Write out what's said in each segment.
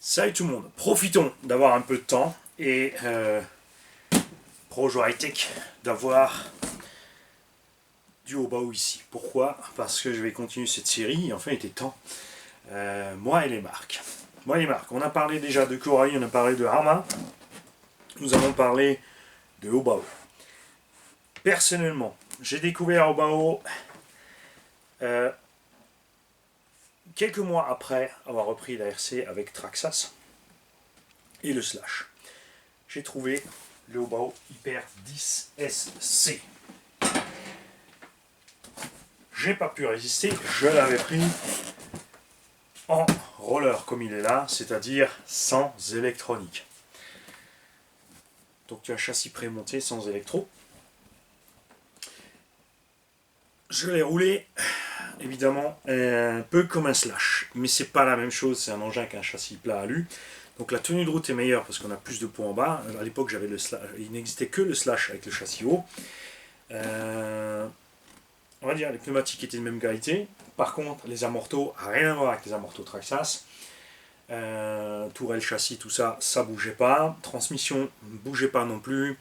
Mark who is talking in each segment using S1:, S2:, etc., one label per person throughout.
S1: Salut tout le monde, profitons d'avoir un peu de temps et Projo High Tech d'avoir du Haut-Baou ici. Pourquoi? Parce que je vais continuer cette série, enfin il était temps. Moi et les marques. On a parlé déjà de Korai, on a parlé de Hama, nous avons parlé de Haut-Baou. Personnellement, j'ai découvert Haut-Baou quelques mois après avoir repris la RC avec Traxxas et le Slash. J'ai trouvé le Haut-Baou Hyper 10 SC. J'ai pas pu résister, je l'avais pris en roller comme il est là, c'est-à-dire sans électronique. Donc tu as un châssis prémonté sans électro. Je l'ai roulé évidemment un peu comme un Slash, mais c'est pas la même chose, c'est un engin qu'un châssis plat alu. Donc la tenue de route est meilleure parce qu'on a plus de poids en bas. À l'époque j'avais le Slash, il n'existait que le Slash avec le châssis haut. On va dire les pneumatiques étaient de même qualité. Par contre, les amortos, rien à voir avec les amortos Traxxas. Tourelle, châssis, tout ça, ça bougeait pas. Transmission, bougeait pas non plus.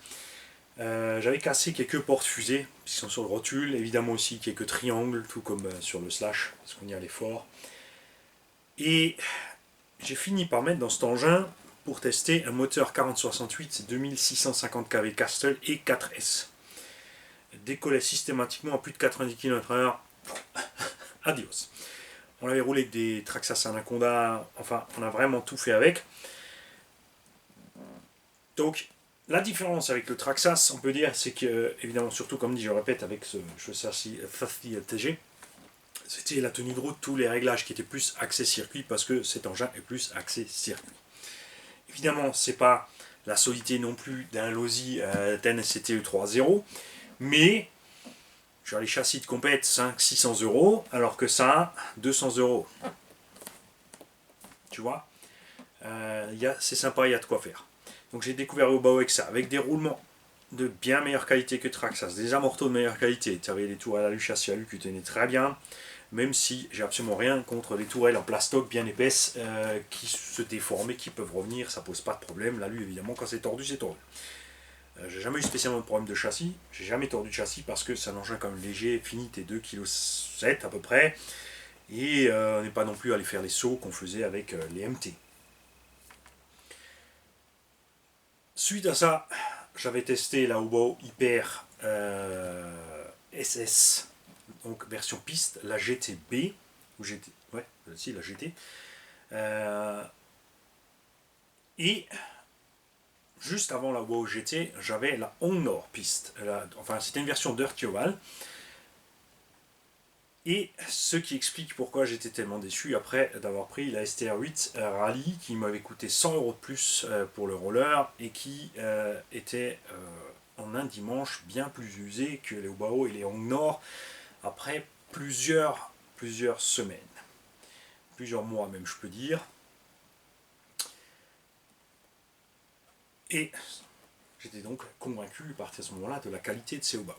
S1: J'avais cassé quelques portes fusées qui sont sur le rotule. Évidemment aussi quelques triangles, tout comme sur le Slash, parce qu'on y allait fort. Et j'ai fini par mettre dans cet engin pour tester un moteur 4068 2650 kW Castle et 4S. Décollait systématiquement à plus de 90 km/h. Adios. On avait roulé avec des Traxxas Anaconda, enfin on a vraiment tout fait avec. Donc la différence avec le Traxxas, on peut dire, c'est que, évidemment, surtout comme dit, je répète, avec ce châssis TG, c'était la tenue de route, tous les réglages qui étaient plus axés circuit, parce que cet engin est plus axé circuit. Évidemment, c'est pas la solidité non plus d'un Losi TNSCT E3.0, mais genre les châssis de compète 500-600 euros, alors que ça, 200 euros. Tu vois, c'est sympa, il y a de quoi faire. Donc j'ai découvert le Haut-Baou avec ça, avec des roulements de bien meilleure qualité que Traxxas, des amortos de meilleure qualité. Tu avais les tourelles alu, châssis alu qui tenaient très bien, même si j'ai absolument rien contre les tourelles en plastoc bien épaisses qui se déforment et qui peuvent revenir, ça pose pas de problème. L'alu évidemment quand c'est tordu, c'est tordu. J'ai jamais eu spécialement de problème de châssis, j'ai jamais tordu de châssis parce que c'est un engin quand même léger, fini, t'es 2,7 kg à peu près, et on n'est pas non plus allé faire les sauts qu'on faisait avec les MT. Suite à ça, j'avais testé la Haut-Baou Hyper SS, donc version piste, la GTB, ou GT, ouais, si la GT, et juste avant la Haut-Baou GT, j'avais la Honor piste, enfin c'était une version Dirty Oval, et ce qui explique pourquoi j'étais tellement déçu après d'avoir pris la STR8 Rally qui m'avait coûté 100 euros de plus pour le roller et qui était en un dimanche bien plus usé que les Haut-Baou et les Honor après plusieurs semaines, plusieurs mois même je peux dire. Et j'étais donc convaincu à partir de ce moment-là de la qualité de ces Haut-Baou.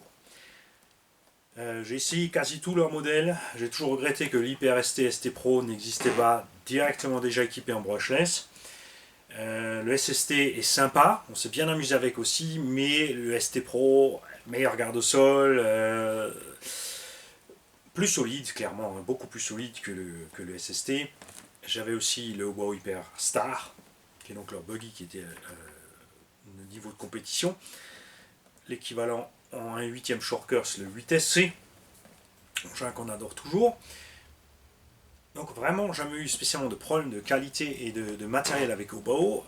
S1: J'ai essayé quasi tous leurs modèles, j'ai toujours regretté que l'Hyper ST ST Pro n'existait pas directement déjà équipé en brushless. Le SST est sympa, on s'est bien amusé avec aussi, mais le ST Pro, meilleur garde au sol, plus solide clairement, hein, beaucoup plus solide que le SST. J'avais aussi le Haut-Baou Hyper Star, qui est donc leur buggy qui était le niveau de compétition. L'équivalent en 1/8 Shortcurse, le 8SC, engin qu'on adore toujours. Donc vraiment, jamais eu spécialement de problème de qualité et de matériel avec Haut-Baou.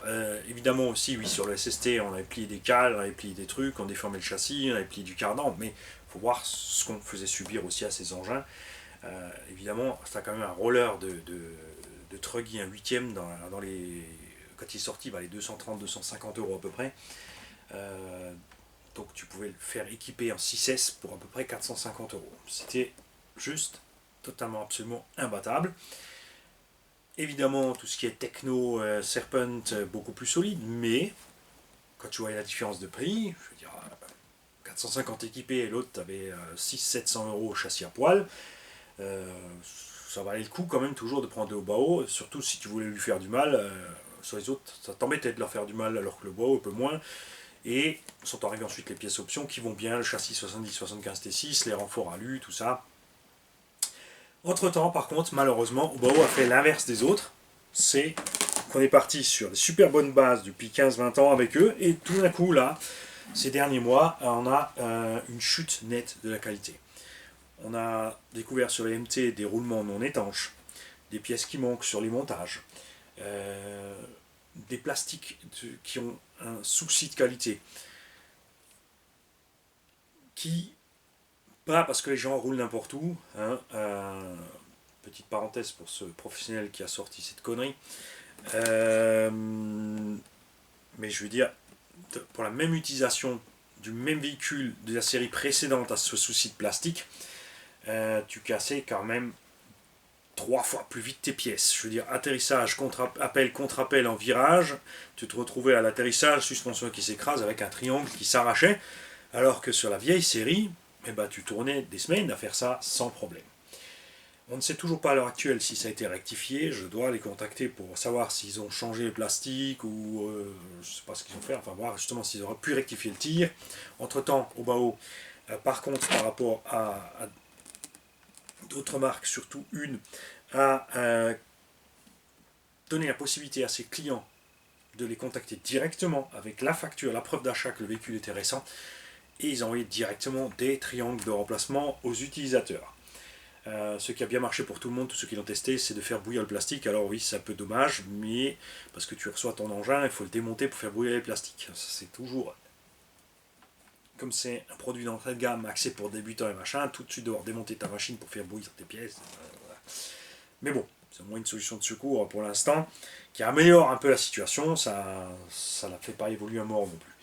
S1: Évidemment aussi, oui, sur le SST, on avait plié des cales, on avait plié des trucs, on déformait le châssis, on avait plié du cardan, mais il faut voir ce qu'on faisait subir aussi à ces engins. Évidemment, c'était quand même un roller de Truggy, un 8ème, dans les, quand il est sorti, les 230-250 euros à peu près. Donc tu pouvais le faire équiper en 6S pour à peu près 450 euros. C'était juste totalement, absolument imbattable. Évidemment, tout ce qui est techno, Serpent, beaucoup plus solide, mais quand tu voyais la différence de prix, je veux dire, 450 équipés et l'autre, tu avais 600-700 euros au châssis à poil. Ça valait le coup quand même toujours de prendre le Haut-Baou, surtout si tu voulais lui faire du mal. sur les autres, ça t'embêtait de leur faire du mal, alors que le Boao un peu moins. Et sont arrivées ensuite les pièces options qui vont bien, le châssis 70-75 T6, les renforts alu, tout ça. Entre temps, par contre, malheureusement, Boao a fait l'inverse des autres. C'est qu'on est parti sur des super bonnes bases depuis 15-20 ans avec eux, et tout d'un coup, là, ces derniers mois, on a une chute nette de la qualité. On a découvert sur les MT des roulements non étanches, des pièces qui manquent sur les montages, des plastiques qui ont un souci de qualité, qui, pas parce que les gens roulent n'importe où, hein, petite parenthèse pour ce professionnel qui a sorti cette connerie, mais je veux dire, pour la même utilisation du même véhicule de la série précédente à ce souci de plastique, tu cassais quand même 3 fois plus vite tes pièces. Je veux dire, atterrissage, contre-appel en virage, tu te retrouvais à l'atterrissage, suspension qui s'écrase avec un triangle qui s'arrachait, alors que sur la vieille série, eh ben, tu tournais des semaines à faire ça sans problème. On ne sait toujours pas à l'heure actuelle si ça a été rectifié, je dois les contacter pour savoir s'ils ont changé le plastique ou je ne sais pas ce qu'ils ont fait, enfin voir justement s'ils auraient pu rectifier le tir. Entre temps, au Boao, par contre, par rapport à d'autres marques, surtout une, a donné la possibilité à ses clients de les contacter directement avec la facture, la preuve d'achat que le véhicule était récent, et ils ont envoyé directement des triangles de remplacement aux utilisateurs. Ce qui a bien marché pour tout le monde, tous ceux qui l'ont testé, c'est de faire bouillir le plastique. Alors oui, c'est un peu dommage, mais parce que tu reçois ton engin, il faut le démonter pour faire bouillir les plastiques. C'est toujours, comme c'est un produit d'entrée de gamme axé pour débutants et machin, tout de suite devoir démonter ta machine pour faire bouillir tes pièces. Voilà. Mais bon, c'est au moins une solution de secours pour l'instant qui améliore un peu la situation. Ça ne la fait pas évoluer à mort non plus.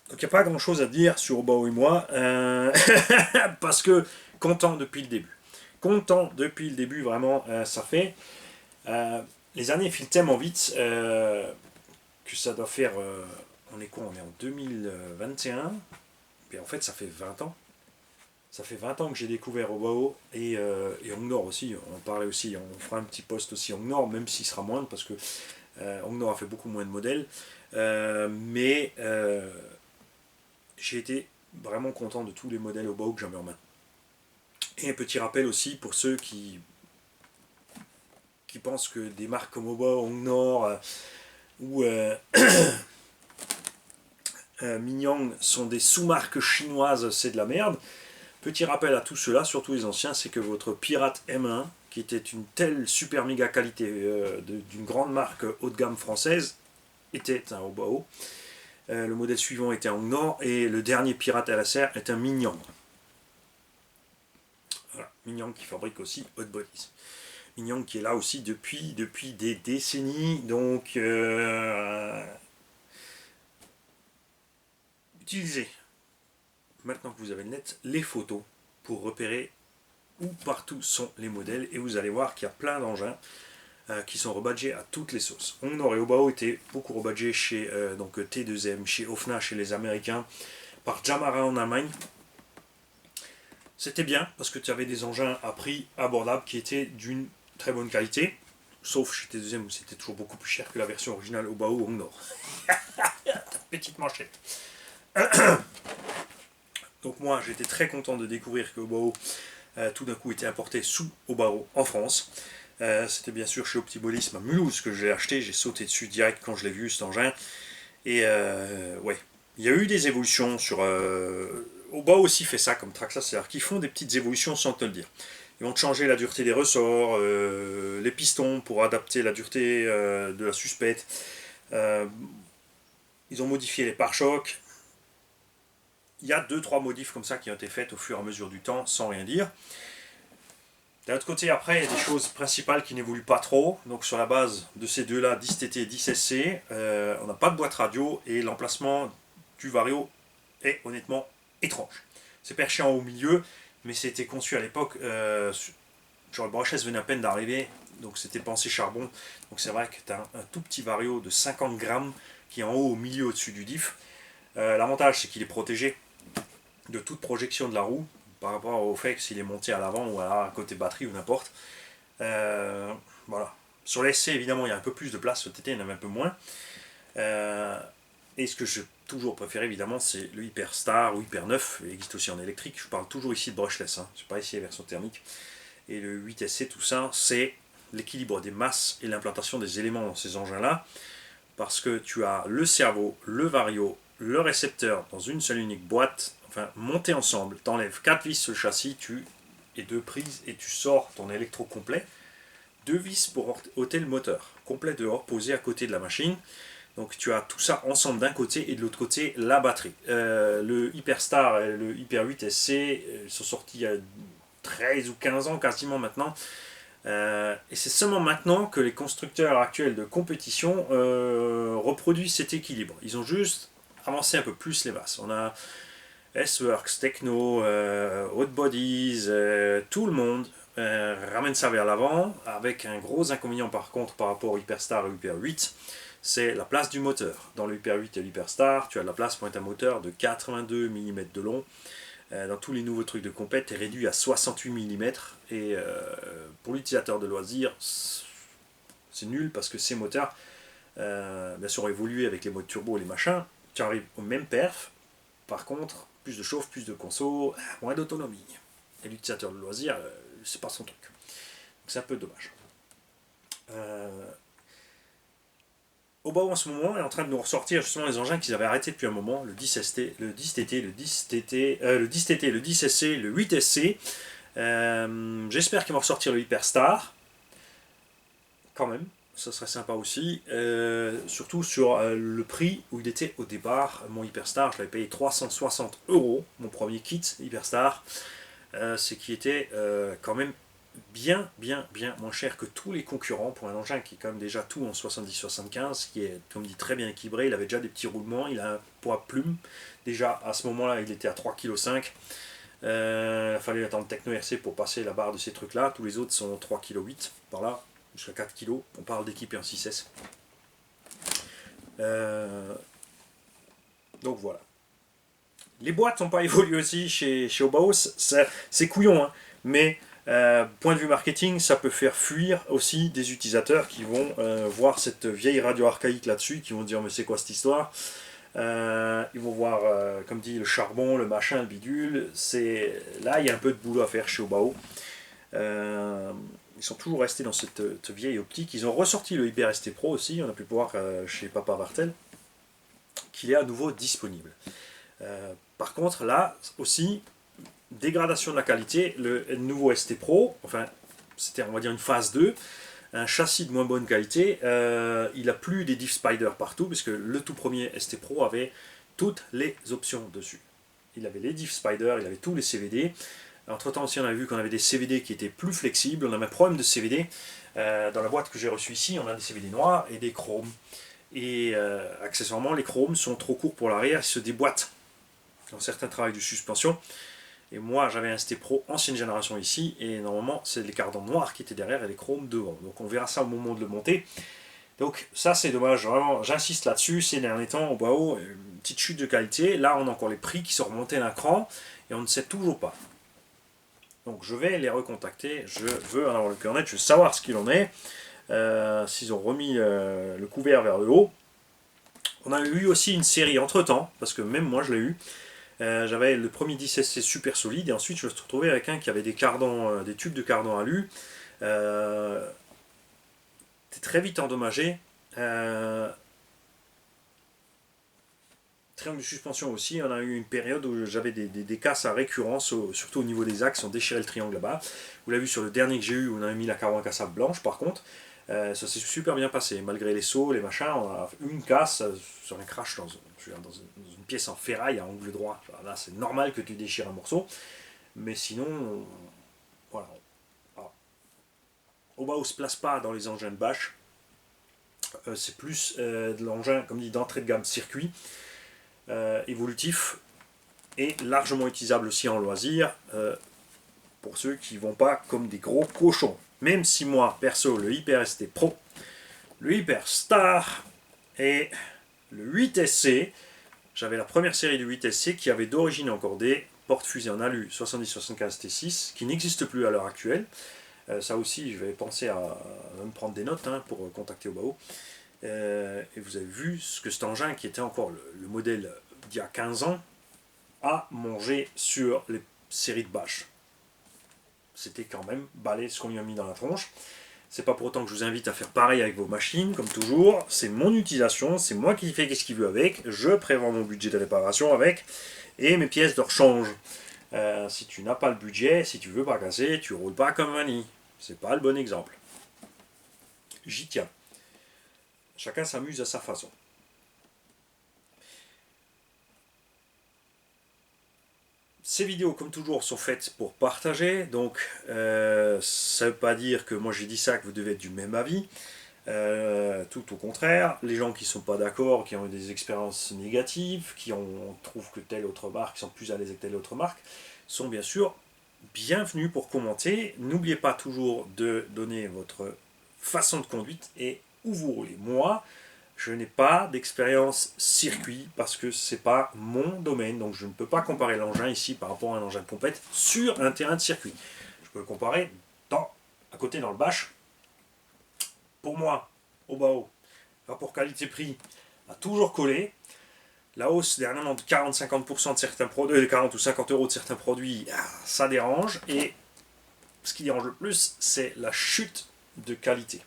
S1: Donc il n'y a pas grand chose à dire sur Boao et moi, parce que content depuis le début. Content depuis le début, vraiment, ça fait. Les années filent tellement vite que ça doit faire. On est quoi? On est en 2021. Et en fait, ça fait 20 ans. Ça fait 20 ans que j'ai découvert Boao et Hongnor aussi. On parlait aussi, on fera un petit post aussi Hongnor, même s'il sera moindre, parce que Hongnor a fait beaucoup moins de modèles. Mais j'ai été vraiment content de tous les modèles Boao que j'ai en main. Et un petit rappel aussi pour ceux qui pensent que des marques comme Boao, Hongnor ou Mingyang sont des sous-marques chinoises, c'est de la merde. Petit rappel à tous ceux-là, surtout les anciens, c'est que votre Pirate M1, qui était une telle super méga qualité d'une grande marque haut de gamme française, était un Boao. Le modèle suivant était un Hongnor et le dernier Pirate LSR est un Mingyang. Voilà, Mingyang qui fabrique aussi Hot Bodies. Mingyang qui est là aussi depuis des décennies, donc utilisez, maintenant que vous avez le net, les photos pour repérer où partout sont les modèles et vous allez voir qu'il y a plein d'engins qui sont rebadgés à toutes les sauces. Hongnor et Boao étaient beaucoup rebadgés chez donc T2M, chez Ofna, chez les Américains, par Yamaha en Allemagne. C'était bien parce que tu avais des engins à prix abordable qui étaient d'une très bonne qualité, sauf chez T2M où c'était toujours beaucoup plus cher que la version originale Boao Hongnor. Petite manchette. Donc moi j'étais très content de découvrir que Boao tout d'un coup était importé sous Boao en France. C'était bien sûr chez Optibolisme à Mulhouse que j'ai acheté, j'ai sauté dessus direct quand je l'ai vu cet engin. Et ouais, il y a eu des évolutions sur... Boao aussi fait ça comme Traxxas, c'est-à-dire qu'ils font des petites évolutions sans te le dire. Ils vont te changer la dureté des ressorts, les pistons pour adapter la dureté de la suspecte. Ils ont modifié les pare-chocs. Il y a 2-3 modifs comme ça qui ont été faites au fur et à mesure du temps, sans rien dire. D'un autre côté, après, il y a des choses principales qui n'évoluent pas trop. Donc sur la base de ces deux-là, 10TT, 10SC, on n'a pas de boîte radio et l'emplacement du Vario est honnêtement étrange. C'est perché en haut milieu, mais c'était conçu à l'époque, genre le brochesse venait à peine d'arriver, donc c'était pensé charbon. Donc c'est vrai que tu as un tout petit Vario de 50 grammes qui est en haut au milieu au-dessus du diff. L'avantage c'est qu'il est protégé de toute projection de la roue par rapport au fait que s'il est monté à l'avant ou à côté batterie ou n'importe. Voilà, Sur les SC, évidemment, il y a un peu plus de place, le TT, il y en a un peu moins. Et ce que j'ai toujours préféré, évidemment, c'est le Hyperstar ou Hyper 9, il existe aussi en électrique. Je parle toujours ici de brushless, hein. Je ne pas ici la version thermique. Et le 8SC, tout ça, c'est l'équilibre des masses et l'implantation des éléments dans ces engins-là. Parce que tu as le cerveau, le vario, le récepteur dans une seule unique boîte, enfin montés ensemble. Tu enlèves 4 vis sur le châssis et 2 prises et tu sors ton électro complet. 2 vis pour ôter le moteur, complet dehors, posé à côté de la machine. Donc tu as tout ça ensemble d'un côté et de l'autre côté la batterie. Le Hyperstar et le Hyper 8 SC sont sortis il y a 13 ou 15 ans quasiment maintenant. Et c'est seulement maintenant que les constructeurs actuels de compétition reproduisent cet équilibre. Ils ont juste avancé un peu plus les masses. On a S-Works, Techno, Hot Bodies, tout le monde ramène ça vers l'avant, avec un gros inconvénient par contre par rapport au Hyperstar et au Hyper 8, c'est la place du moteur. Dans le Hyper 8 et l'Hyperstar, tu as de la place pour mettre un moteur de 82 mm de long. Dans tous les nouveaux trucs de compète, tu es réduit à 68 mm. Et pour l'utilisateur de loisirs, c'est nul parce que ces moteurs, bien sûr, ont évolué avec les modes turbo et les machins. Tu arrives au même perf. Par contre, plus de chauffe, plus de conso, moins d'autonomie. Et l'utilisateur de loisirs, c'est pas son truc. Donc c'est un peu dommage. Obao en ce moment est en train de nous ressortir justement les engins qu'ils avaient arrêtés depuis un moment, le 10ST, le 10TT, le 10TT, le 10TT, le 10SC, le 8SC. J'espère qu'ils vont ressortir le Hyperstar. Quand même, ça serait sympa aussi. Surtout sur le prix où il était au départ. Mon Hyperstar, je l'avais payé 360 €, mon premier kit Hyperstar. Ce qui était quand même bien moins cher que tous les concurrents pour un engin qui est quand même déjà tout en 70-75, qui est, comme dit, très bien équilibré. Il avait déjà des petits roulements, il a un poids plume. Déjà à ce moment-là, il était à 3,5 kg. Il fallait attendre Techno RC pour passer la barre de ces trucs-là. Tous les autres sont 3,8 kg par là, jusqu'à 4 kg. On parle d'équipé en 6S. Donc voilà. Les boîtes n'ont pas évolué aussi chez Obao, c'est couillon, hein, mais point de vue marketing, ça peut faire fuir aussi des utilisateurs qui vont voir cette vieille radio archaïque là-dessus, qui vont dire mais c'est quoi cette histoire. Ils vont voir, comme dit, le charbon, le machin, le bidule. Là, il y a un peu de boulot à faire chez Obao. Ils sont toujours restés dans cette vieille optique. Ils ont ressorti le Hyper ST Pro aussi, on a pu voir chez Papa Vartel, qu'il est à nouveau disponible. Par contre, là aussi, dégradation de la qualité, le nouveau ST Pro, enfin, c'était on va dire une phase 2, un châssis de moins bonne qualité, il n'a plus des diff spider partout, puisque le tout premier ST Pro avait toutes les options dessus. Il avait les diff spider, il avait tous les CVD. Entre temps aussi, on a vu qu'on avait des CVD qui étaient plus flexibles. On avait un problème de CVD. Dans la boîte que j'ai reçue ici, on a des CVD noirs et des chromes. Et accessoirement, les chromes sont trop courts pour l'arrière, ils se déboîtent dans certains travails de suspension. Et moi, j'avais un ST Pro ancienne génération ici, et normalement, c'est les cardans noirs qui étaient derrière et les chromes devant. Donc on verra ça au moment de le monter. Donc ça, c'est dommage, vraiment, j'insiste là-dessus. Ces derniers temps, au Obao, une petite chute de qualité. Là, on a encore les prix qui sont remontés d'un cran, et on ne sait toujours pas. Donc je vais les recontacter, je veux en avoir le cœur net, je veux savoir ce qu'il en est. S'ils ont remis le couvert vers le haut. On a eu aussi une série entre temps, parce que même moi je l'ai eu. J'avais le premier 10SC super solide, et ensuite je me suis retrouvé avec un qui avait des cardans, des tubes de cardans alu. C'était très vite endommagé. Triangle de suspension aussi, on a eu une période où j'avais des casses à récurrence, surtout au niveau des axes, on déchirait le triangle là-bas. Vous l'avez vu sur le dernier que j'ai eu, où on a mis la carbone cassable blanche par contre. Ça s'est super bien passé, malgré les sauts, les machins, on a une casse sur un crash dans une pièce en ferraille à angle droit. Là, c'est normal que tu déchires un morceau, mais sinon, voilà. Obao ne se place pas dans les engins de bâche, c'est plus de l'engin, comme dit, d'entrée de gamme circuit, évolutif, et largement utilisable aussi en loisir, pour ceux qui ne vont pas comme des gros cochons. Même si moi, perso, le Hyper ST Pro, le Hyper Star et le 8SC, j'avais la première série du 8SC qui avait d'origine encore des portes fusées en alu 70-75 T6, qui n'existent plus à l'heure actuelle. Ça aussi, je vais penser à me prendre des notes hein, pour contacter Obao. Et vous avez vu ce que cet engin, qui était encore le modèle d'il y a 15 ans, a mangé sur les séries de bâches. C'était quand même balai ce qu'on lui a mis dans la tronche. C'est pas pour autant que je vous invite à faire pareil avec vos machines, comme toujours. C'est mon utilisation, c'est moi qui fais ce qu'il veut avec. Je prévois mon budget de réparation avec et mes pièces de rechange. Si tu n'as pas le budget, si tu veux pas casser, tu roules pas comme un nid. C'est pas le bon exemple. J'y tiens. Chacun s'amuse à sa façon. Ces vidéos, comme toujours, sont faites pour partager, donc ça ne veut pas dire que moi j'ai dit ça, que vous devez être du même avis. Tout au contraire, les gens qui ne sont pas d'accord, qui ont eu des expériences négatives, trouvent que telle autre marque, qui sont plus à l'aise avec telle autre marque, sont bien sûr bienvenus pour commenter. N'oubliez pas toujours de donner votre façon de conduite et où vous roulez. Moi, je n'ai pas d'expérience circuit parce que c'est pas mon domaine, donc je ne peux pas comparer l'engin ici par rapport à un engin de compète sur un terrain de circuit. Je peux le comparer à côté dans le bâche. Pour moi, Obao, rapport qualité-prix a toujours collé. La hausse dernièrement de 40-50% de certains produits, de 40 ou 50 euros de certains produits, ça dérange. Et ce qui dérange le plus, c'est la chute de qualité.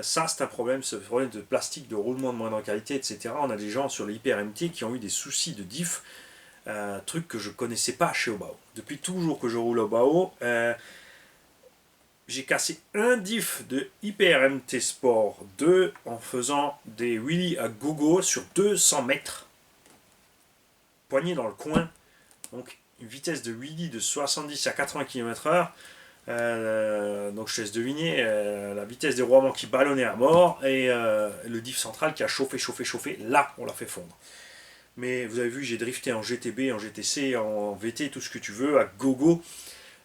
S1: Ça, c'est un problème, ce problème de plastique, de roulement de moindre qualité, etc. On a des gens sur les hyper-MT qui ont eu des soucis de diff, truc que je ne connaissais pas chez Obao. Depuis toujours que je roule Obao, j'ai cassé un diff de hyper-MT Sport 2 en faisant des wheelies à gogo sur 200 mètres. Poigné dans le coin, donc une vitesse de wheelie de 70 à 80 km/h. Donc je te laisse deviner la vitesse des roulements qui ballonnait à mort et le diff central qui a chauffé, là on l'a fait fondre. Mais vous avez vu, j'ai drifté en GTB, en GTC, en VT, tout ce que tu veux, à gogo.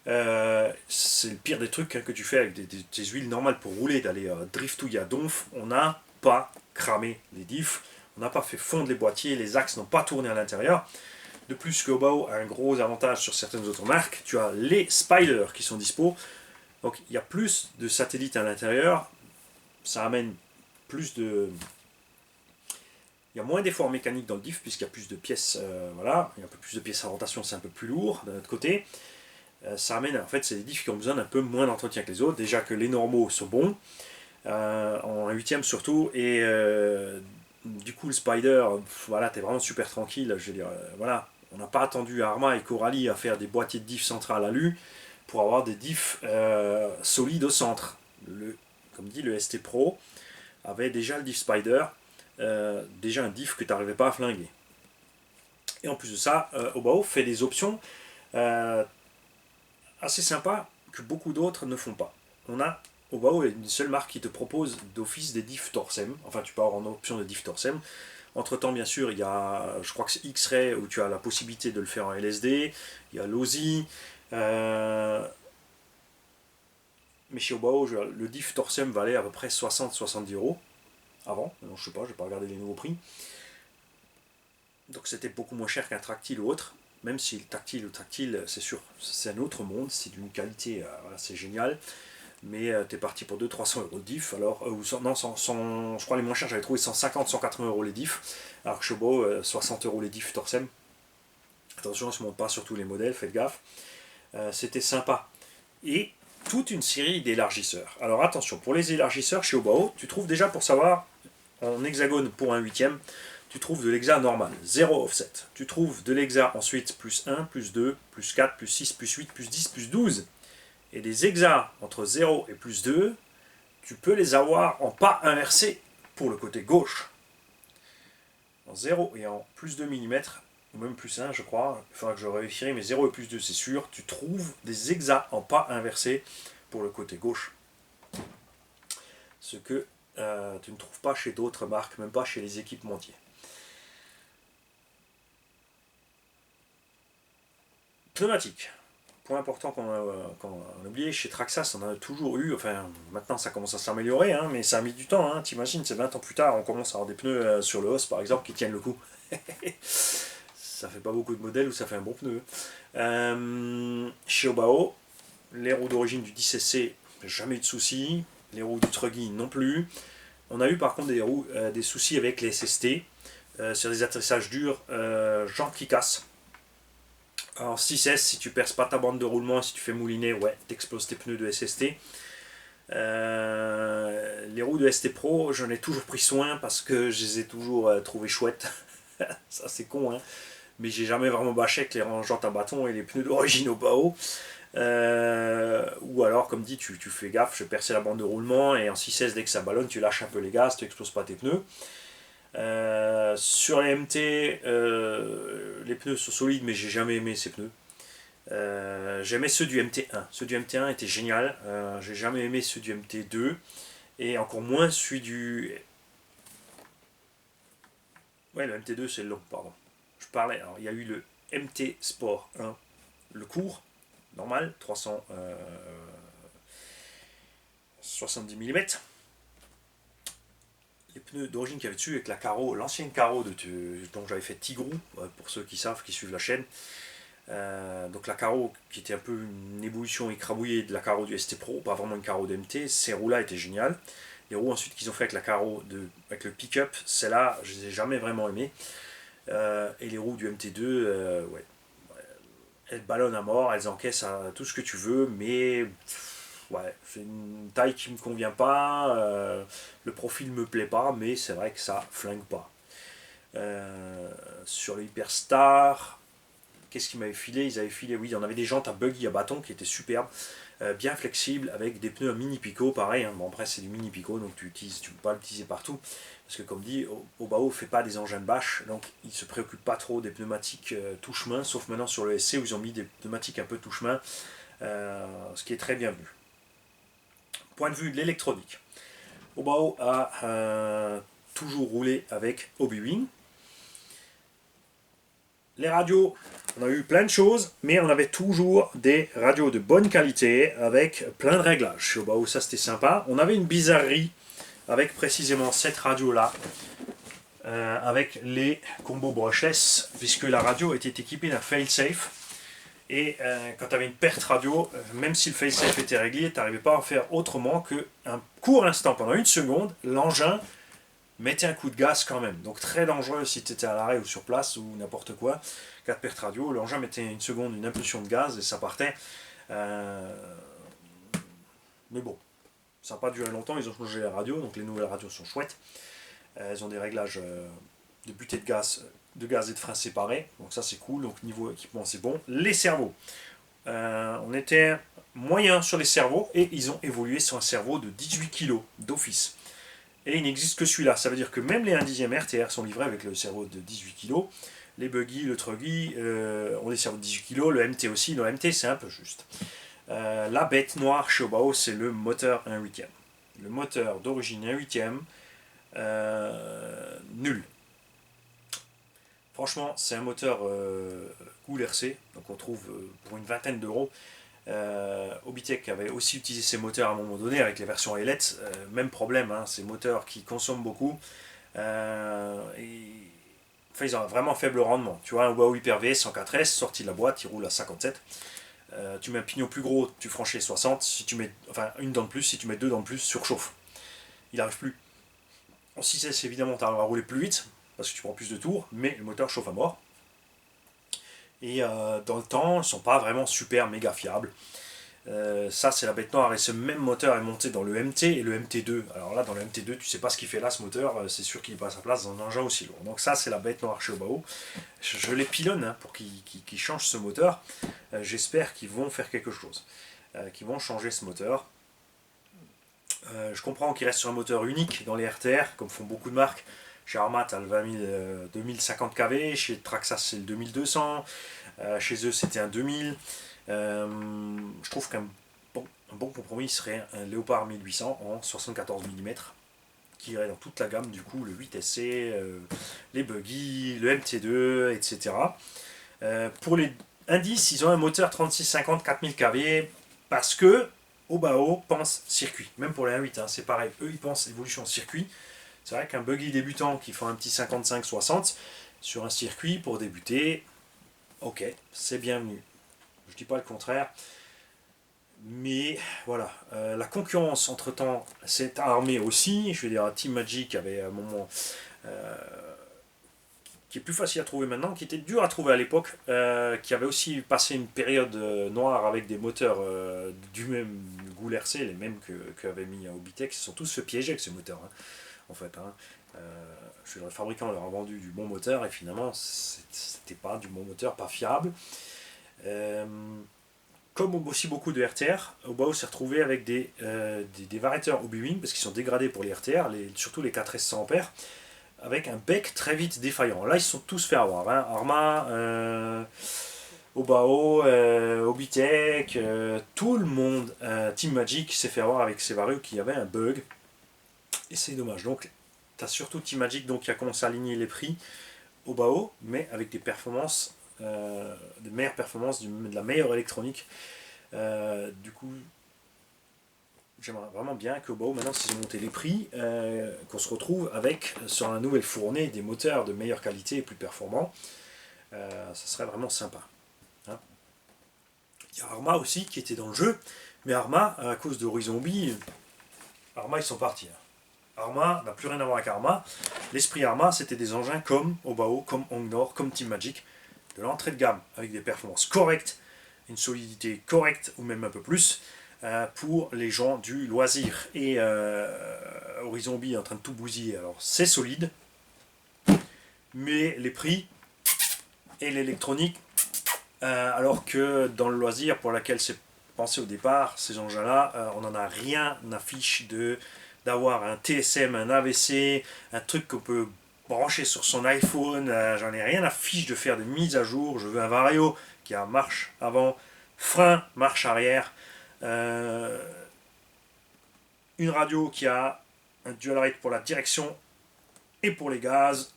S1: C'est le pire des trucs hein, que tu fais avec des huiles normales pour rouler, d'aller driftouiller à donf. On n'a pas cramé les diffs, on n'a pas fait fondre les boîtiers, les axes n'ont pas tourné à l'intérieur. De plus que Obao a un gros avantage sur certaines autres marques, tu as les spiders qui sont dispo, donc il y a plus de satellites à l'intérieur, ça amène plus de... Il y a moins d'efforts mécaniques dans le diff puisqu'il y a plus de pièces, voilà, il y a un peu plus de pièces à rotation, c'est un peu plus lourd d'un autre côté. Ça amène, en fait, c'est des diffs qui ont besoin d'un peu moins d'entretien que les autres, déjà que les normaux sont bons, en 1/8 surtout, et du coup le spider, voilà, t'es vraiment super tranquille, je veux dire, voilà. On n'a pas attendu Arma et Coralie à faire des boîtiers de diff central à l'U pour avoir des diffs solides au centre. Comme dit, le ST Pro avait déjà le diff Spider, déjà un diff que tu n'arrivais pas à flinguer. Et en plus de ça, Obao fait des options assez sympas que beaucoup d'autres ne font pas. Obao est une seule marque qui te propose d'office des diffs Torsem. Enfin, tu peux avoir en option de diff Torsem. Entre temps, bien sûr, il y a, je crois que c'est X-Ray où tu as la possibilité de le faire en LSD. Il y a l'OSI. Mais chez Obao, le diff Torsem valait à peu près 60-70 euros avant. Non, je sais pas, je n'ai pas regardé les nouveaux prix. Donc c'était beaucoup moins cher qu'un tactile ou autre. Même si le tactile, c'est sûr, c'est un autre monde, c'est d'une qualité, voilà, c'est génial. Mais tu es parti pour 200-300 euros de diff, alors, non, je crois les moins chers, j'avais trouvé 150-180 euros les diff, alors que chez Obao, 60 euros les diff Torsem. Attention, je ne monte pas sur tous les modèles, faites gaffe. C'était sympa. Et toute une série d'élargisseurs. Alors attention, pour les élargisseurs chez Obao, tu trouves déjà, pour savoir, en hexagone pour un 1/8, tu trouves de l'hexa normal, 0 offset. Tu trouves de l'hexa ensuite plus 1, plus 2, plus 4, plus 6, plus 8, plus 10, plus 12. Et des hexas entre 0 et plus 2, tu peux les avoir en pas inversé pour le côté gauche. En 0 et en plus 2 mm, ou même plus 1 je crois, il faudra que je vérifie, mais 0 et plus 2 c'est sûr, tu trouves des hexas en pas inversé pour le côté gauche. Ce que tu ne trouves pas chez d'autres marques, même pas chez les équipementiers. Pneumatique. Point important qu'on a oublié, chez Traxxas on a toujours eu, enfin maintenant ça commence à s'améliorer, hein, mais ça a mis du temps, hein, t'imagines, c'est 20 ans plus tard, on commence à avoir des pneus sur le hausse par exemple qui tiennent le coup. Ça fait pas beaucoup de modèles où ça fait un bon pneu. Chez Obao, les roues d'origine du 10cc jamais eu de soucis. Les roues du Truggy non plus. On a eu par contre des soucis avec les SST. Sur des atterrissages durs, jantes qui cassent. En 6S, si tu perces pas ta bande de roulement, si tu fais mouliner, ouais, t'exploses tes pneus de SST. Les roues de ST Pro, j'en ai toujours pris soin parce que je les ai toujours trouvées chouettes. Ça c'est con, hein. Mais j'ai jamais vraiment bâché avec les jantes à bâton et les pneus d'origine au bas haut. Ou alors, comme dit, tu fais gaffe, je perçais la bande de roulement et en 6S, dès que ça ballonne, tu lâches un peu les gaz, tu n'exploses pas tes pneus. Sur les MT, les pneus sont solides, mais j'ai jamais aimé ces pneus. J'aimais ceux du MT1. Ceux du MT1 étaient géniaux. J'ai jamais aimé ceux du MT2 et encore moins celui du. Ouais, le MT2 c'est le long, pardon. Je parlais. Alors, il y a eu le MT Sport 1, le court, normal, 370 mm. Les pneus d'origine qu'il y avait dessus avec la carreau, l'ancienne carreau dont j'avais fait Tigrou, pour ceux qui savent, qui suivent la chaîne. Donc la carreau qui était un peu une évolution écrabouillée de la carreau du ST Pro, pas vraiment une carreau d'MT, ces roues-là étaient géniales. Les roues ensuite qu'ils ont fait avec la carreau avec le pick-up, celles-là, je les ai jamais vraiment aimées. Et les roues du MT2, ouais, elles ballonnent à mort, elles encaissent à tout ce que tu veux, mais ouais, c'est une taille qui me convient pas, le profil me plaît pas, mais c'est vrai que ça flingue pas. Sur le Hyperstar, qu'est-ce qu'ils m'avaient filé? Ils avaient filé, oui, on avait des jantes à buggy à bâton qui étaient superbes, bien flexibles, avec des pneus à mini Pico, pareil, hein. Bon après c'est du mini Pico, donc tu peux pas l'utiliser partout, parce que comme dit, Obao ne fait pas des engins de bâche, donc il ne se préoccupe pas trop des pneumatiques tout chemin, sauf maintenant sur le SC où ils ont mis des pneumatiques un peu tout chemin, ce qui est très bien vu. Point de vue de l'électronique, Obao a toujours roulé avec Obiwing. Les radios, on a eu plein de choses, mais on avait toujours des radios de bonne qualité avec plein de réglages. Chez Obao, ça c'était sympa. On avait une bizarrerie avec précisément cette radio-là, avec les combos brushless, puisque la radio était équipée d'un fail-safe. Et quand tu avais une perte radio, même si le fail-safe était réglé, tu n'arrivais pas à en faire autrement qu'un court instant, pendant une seconde, l'engin mettait un coup de gaz quand même. Donc très dangereux si tu étais à l'arrêt ou sur place ou n'importe quoi. Cas de perte radio, l'engin mettait une seconde, une impulsion de gaz et ça partait. Mais bon, ça n'a pas duré longtemps, ils ont changé la radio, donc les nouvelles radios sont chouettes. Elles ont des réglages de butée de gaz et de frein séparés, donc ça c'est cool, donc niveau équipement c'est bon. Les servos, on était moyen sur les servos et ils ont évolué sur un servo de 18 kg d'office. Et il n'existe que celui-là, ça veut dire que même les 1 dixième RTR sont livrés avec le servo de 18 kg. Les buggy, le Truggy ont des servos de 18 kg, le MT aussi, le MT c'est un peu juste. La bête noire chez Obao, c'est le moteur 1/8. Le moteur d'origine 1/8, nul. Franchement, c'est un moteur cool RC, donc on trouve pour une vingtaine d'euros. Obitech avait aussi utilisé ces moteurs à un moment donné avec les versions Elet, même problème, hein, ces moteurs qui consomment beaucoup. Enfin, ils ont un vraiment faible rendement. Tu vois, un Wahoo Hyper VS 104S sorti de la boîte, il roule à 57. Tu mets un pignon plus gros, tu franchis les 60. Si tu mets, enfin, une dent de plus, si tu mets deux dents de plus, surchauffe. Il n'arrive plus. En 6S, évidemment, tu arrives à rouler plus vite parce que tu prends plus de tours, mais le moteur chauffe à mort. Et dans le temps, ils ne sont pas vraiment super méga fiables. Ça, c'est la bête noire. Et ce même moteur est monté dans le MT et le MT2. Alors là, dans le MT2, tu sais pas ce qu'il fait là, ce moteur. C'est sûr qu'il n'est pas à sa place dans un engin aussi lourd. Donc ça, c'est la bête noire chez Obao. Je les pilonne hein, pour qu'ils changent ce moteur. J'espère qu'ils vont faire quelque chose. Qu'ils vont changer ce moteur. Je comprends qu'ils restent sur un moteur unique dans les RTR, comme font beaucoup de marques. Chez Armat, tu as le 2050 kV, chez Traxxas, c'est le 2200, chez eux, c'était un 2000. Je trouve qu'un bon compromis serait un Léopard 1800 en 74 mm, qui irait dans toute la gamme, du coup, le 8SC, les buggy, le MT2, etc. Pour les indices, ils ont un moteur 3650 4000 kV, parce que Obao pense circuit, même pour les 1.8, hein, c'est pareil, eux ils pensent évolution circuit. C'est vrai qu'un buggy débutant qui fait un petit 55-60 sur un circuit pour débuter, ok, c'est bienvenu. Je dis pas le contraire. Mais voilà, la concurrence entre-temps s'est armée aussi. Je veux dire, Team Magic avait un moment euh, qui est plus facile à trouver maintenant, qui était dur à trouver à l'époque, qui avait aussi passé une période noire avec des moteurs du même goût LRC, les mêmes qu'avait mis Obitech. Ils se sont tous fait piéger avec ces moteurs, hein, en fait. Hein. Je veux dire, le fabricant leur a vendu du bon moteur et finalement, c'était pas du bon moteur, pas fiable. Euh, Comme aussi beaucoup de RTR, Obao s'est retrouvé avec des variateurs Obi-Wan, parce qu'ils sont dégradés pour les RTR, surtout les 4S 100 ampères, avec un bec très vite défaillant. Là, ils se sont tous fait avoir. Hein. Arma, Obao, Obitech, tout le monde, Team Magic s'est fait avoir avec ces varios qui avaient un bug. Et c'est dommage. Donc, tu as surtout Team Magic donc, qui a commencé à aligner les prix Obao, mais avec des performances, des meilleures performances, de la meilleure électronique. Du coup, j'aimerais vraiment bien que maintenant, s'ils ont monté les prix, qu'on se retrouve avec, sur un nouvel fournée, des moteurs de meilleure qualité et plus performants. Ça serait vraiment sympa. Hein. Il y a Arma aussi qui était dans le jeu, mais Arma, à cause de Horizon Zombie, Arma ils sont partis. Hein. Arma n'a plus rien à voir avec Arma. L'esprit Arma, c'était des engins comme Obao, comme Hongnor, comme Team Magic, de l'entrée de gamme, avec des performances correctes, une solidité correcte, ou même un peu plus, pour les gens du loisir. Et Horizon Zombie est en train de tout bousiller. Alors c'est solide, mais les prix et l'électronique, alors que dans le loisir pour laquelle c'est pensé au départ, ces engins-là, on n'en a rien à fiche d'avoir un TSM, un AVC, un truc qu'on peut brancher sur son iPhone, j'en ai rien à fiche de faire des mises à jour, je veux un Vario qui a marche avant, frein, marche arrière, une radio qui a un dual rate pour la direction et pour les gaz,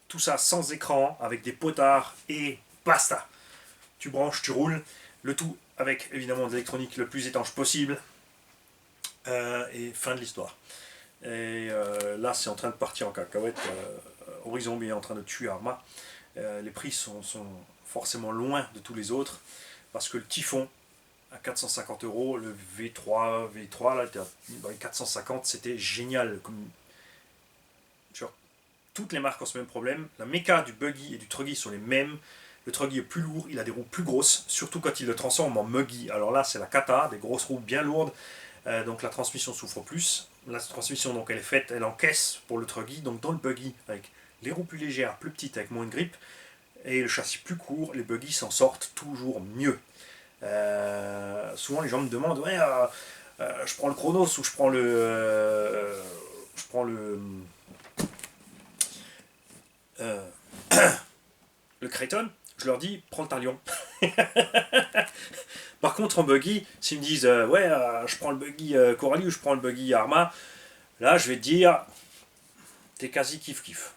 S1: tout ça sans écran, avec des potards et basta. Tu branches, tu roules, le tout avec évidemment de l'électronique le plus étanche possible, et fin de l'histoire. Et là, c'est en train de partir en cacahuète. Horizon est en train de tuer Arma. Les prix sont forcément loin de tous les autres parce que le Typhon à 450 €, le V3 là, dans les 450, c'était génial. Comme, sur toutes les marques ont ce même problème. La méca du buggy et du truggy sont les mêmes. Le truggy est plus lourd, il a des roues plus grosses, surtout quand il le transforme en muggy. Alors là, c'est la cata, des grosses roues bien lourdes. Donc la transmission souffre plus. La transmission, donc, elle est faite, elle encaisse pour le truggy. Donc dans le buggy, avec les roues plus légères, plus petites, avec moins de grip, et le châssis plus court, les buggy s'en sortent toujours mieux. Souvent les gens me demandent, ouais, je prends le Chronos ou je prends euh, le Creighton. Je leur dis, prends le Talion. Par contre, en buggy, s'ils me disent, ouais, je prends le buggy Coralie ou je prends le buggy Arma, là, je vais te dire, t'es quasi kiff-kiff.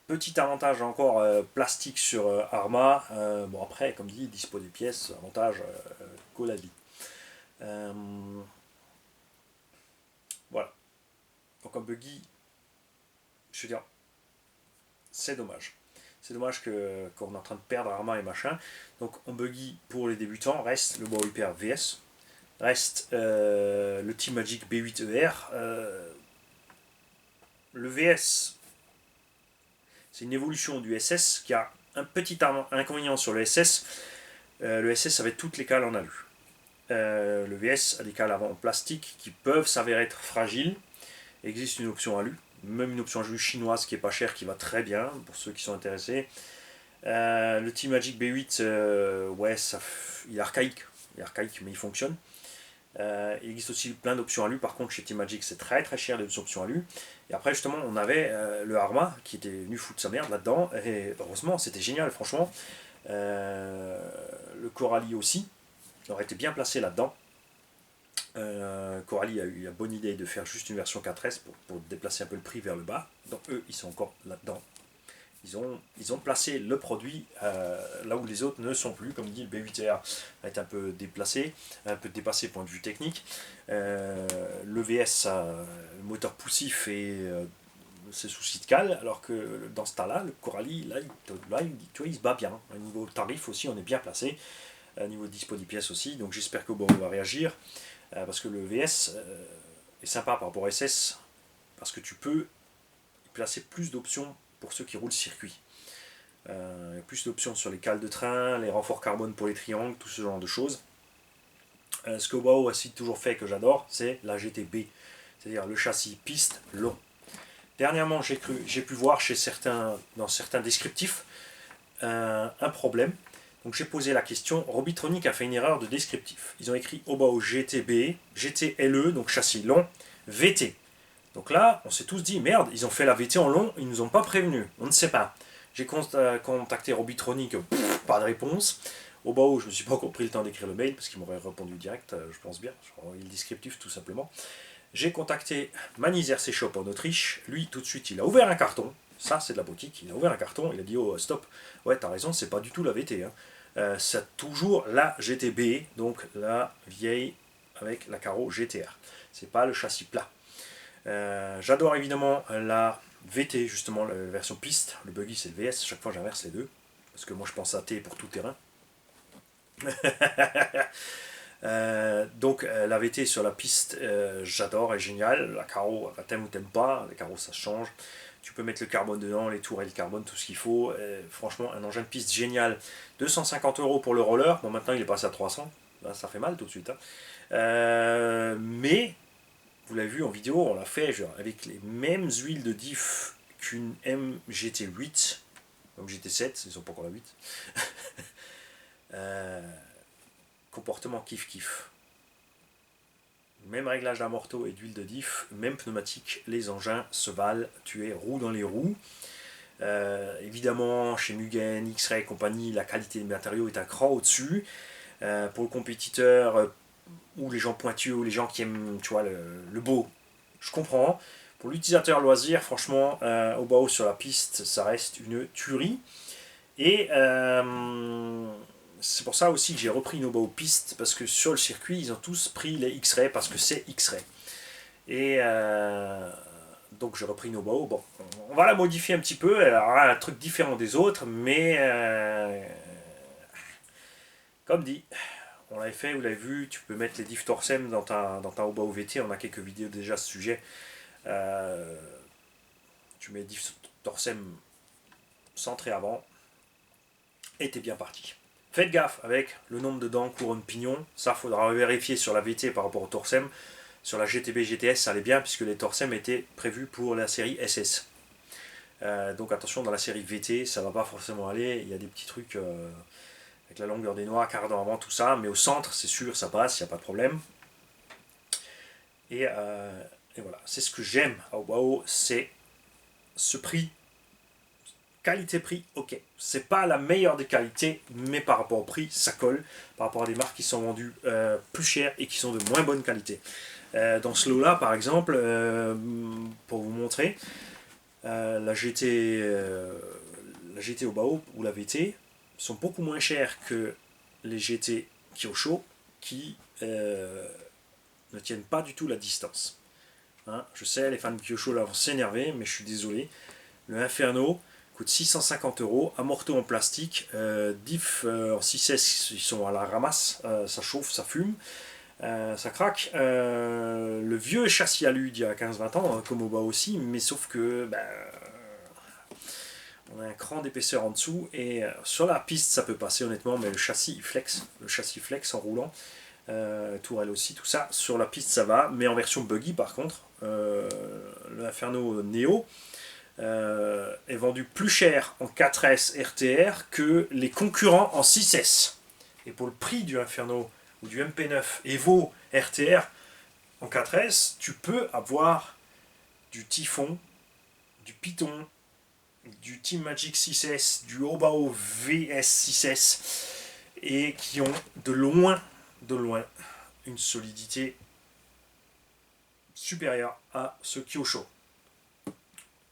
S1: Petit avantage encore plastique sur Arma. Bon, après, comme dit, dispo des pièces, avantage Coralie. Euh, voilà. Donc, en buggy, je veux dire, c'est dommage. C'est dommage qu'on est en train de perdre Arma et machin. Donc, en buggy, pour les débutants, reste le Boa Hyper VS. Reste le Team Magic B8ER. Le VS, c'est une évolution du SS qui a un petit inconvénient sur le SS. Le SS avait toutes les cales en alu. Le VS a des cales avant en plastique qui peuvent s'avérer être fragiles. Il existe une option alu, même une option alu chinoise qui est pas chère, qui va très bien pour ceux qui sont intéressés. Le Team Magic B8, ouais, il est archaïque. Il est archaïque, mais il fonctionne. Il existe aussi plein d'options alu. Par contre, chez Team Magic, c'est très très cher les options alu. Et après, justement, on avait le Arma qui était venu foutre sa merde là-dedans. Et heureusement, c'était génial, franchement. Le Coralie aussi. Il aurait été bien placé là-dedans. Coralie a eu la bonne idée de faire juste une version 4S pour déplacer un peu le prix vers le bas. Donc eux, ils sont encore là-dedans. Ils ont placé le produit là où les autres ne sont plus. Comme dit, le B8R a été un peu déplacé, un peu dépassé point de vue technique. Le VS a le moteur poussif et ses soucis de cale, alors que dans ce tas-là, le Coralie, là, tu vois, il se bat bien. Au niveau tarif aussi, on est bien placé. niveau de dispo des pièces aussi. Donc j'espère que Obao va réagir, parce que le VS est sympa par rapport au SS, parce que tu peux placer plus d'options pour ceux qui roulent circuit. Plus d'options sur les cales de train, les renforts carbone pour les triangles, tout ce genre de choses. Ce que Obao a aussi toujours fait, que j'adore, c'est la GTB, c'est-à-dire le châssis piste long. Dernièrement, j'ai pu voir dans certains descriptifs un problème. Donc j'ai posé la question, Robitronic a fait une erreur de descriptif. Ils ont écrit Obao GTB, GTLE, donc châssis long, VT. Donc là, on s'est tous dit, merde, ils ont fait la VT en long, ils nous ont pas prévenus, on ne sait pas. J'ai contacté Robitronic, pas de réponse. Obao, je ne me suis pas encore pris le temps d'écrire le mail, parce qu'il m'aurait répondu direct, je pense bien. Je crois, il est descriptif tout simplement. J'ai contacté Manizer C-Shop en Autriche. Lui, tout de suite, il a ouvert un carton. Ça, c'est de la boutique. Il a ouvert un carton. Il a dit, oh, stop. Ouais, t'as raison, c'est pas du tout la VT. Hein. C'est toujours la GTB, donc la vieille avec la carreau GTR. C'est pas le châssis plat. J'adore évidemment la VT, justement, la version piste. Le buggy, c'est le VS. Chaque fois, j'inverse les deux. Parce que moi, je pense à T pour tout terrain. Donc la VT sur la piste, j'adore, est génial. La carreau, t'aimes ou t'aimes pas, les carreaux ça change. Tu peux mettre le carbone dedans, les tourelles carbone, tout ce qu'il faut. Franchement, un engin de piste génial. 250 € pour le roller. Bon, maintenant il est passé à 300. Là, ça fait mal tout de suite. Hein. Mais, vous l'avez vu en vidéo, on l'a fait genre, avec les mêmes huiles de diff qu'une MGT8. Comme GT7, ils sont pas encore la 8. Comportement kiff-kiff. Même réglage d'amorto et d'huile de diff, même pneumatique, les engins se valent, tu es roue dans les roues. Évidemment, chez Mugen, X-Ray et compagnie, la qualité des matériaux est un cran au-dessus. Pour le compétiteur, ou les gens pointus, ou les gens qui aiment tu vois, le beau, je comprends. Pour l'utilisateur loisir, franchement, Obao sur la piste, ça reste une tuerie. Et c'est pour ça aussi que j'ai repris une Obao piste, parce que sur le circuit, ils ont tous pris les X-Ray, parce que c'est X-Ray. Et donc j'ai repris une Obao. Bon, on va la modifier un petit peu, elle aura un truc différent des autres, mais comme dit, on l'avait fait, vous l'avez vu, tu peux mettre les diffs Torsem dans ta Obao VT, on a quelques vidéos déjà à ce sujet. Tu mets les diffs Torsem centré avant, et t'es bien parti. Faites gaffe avec le nombre de dents, couronne, pignon. Ça, il faudra vérifier sur la VT par rapport au Torsem. Sur la GTB GTS, ça allait bien puisque les Torsem étaient prévus pour la série SS. Donc attention, dans la série VT, ça va pas forcément aller. Il y a des petits trucs avec la longueur des noix, cardan avant, tout ça. Mais au centre, c'est sûr, ça passe, il n'y a pas de problème. Et voilà, c'est ce que j'aime à Obao, c'est ce prix. Qualité-prix, ok. C'est pas la meilleure des qualités, mais par rapport au prix, ça colle. Par rapport à des marques qui sont vendues plus chères et qui sont de moins bonne qualité. Dans ce lot-là, par exemple, pour vous montrer, la GT Obao ou la VT sont beaucoup moins chères que les GT Kyosho qui ne tiennent pas du tout la distance. Hein, je sais, les fans de Kyosho là vont s'énerver, mais je suis désolé. Le Inferno coûte 650 €, amorto en plastique, diff en 6S, ils sont à la ramasse, ça chauffe, ça fume, ça craque. Le vieux châssis alu d'il y a 15-20 ans, comme Obao aussi, mais sauf que on a un cran d'épaisseur en dessous, et sur la piste ça peut passer honnêtement, mais le châssis flex en roulant, tourelle aussi, tout ça, sur la piste ça va, mais en version buggy par contre, le Inferno Neo, est vendu plus cher en 4S RTR que les concurrents en 6S. Et pour le prix du Inferno ou du MP9 Evo RTR en 4S, tu peux avoir du Typhon, du Python, du Team Magic 6S, du Obao VS 6S, et qui ont de loin une solidité supérieure à ce Kyosho.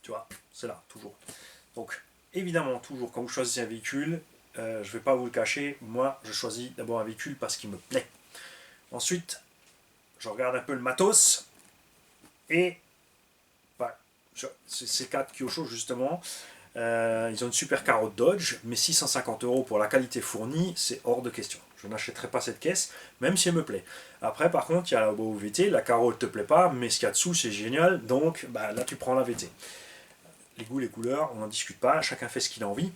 S1: Tu vois, c'est là, toujours. Donc, évidemment, toujours, quand vous choisissez un véhicule, je ne vais pas vous le cacher, moi, je choisis d'abord un véhicule parce qu'il me plaît. Ensuite, je regarde un peu le matos, et voilà, c'est 4 Kyosho, justement. Ils ont une super carotte Dodge, mais 650 € pour la qualité fournie, c'est hors de question. Je n'achèterai pas cette caisse, même si elle me plaît. Après, par contre, il y a la Hobo VT, la Caro ne te plaît pas, mais ce qu'il y a dessous, c'est génial, donc bah, là, tu prends la VT. Les goûts, les couleurs, on n'en discute pas, chacun fait ce qu'il a envie.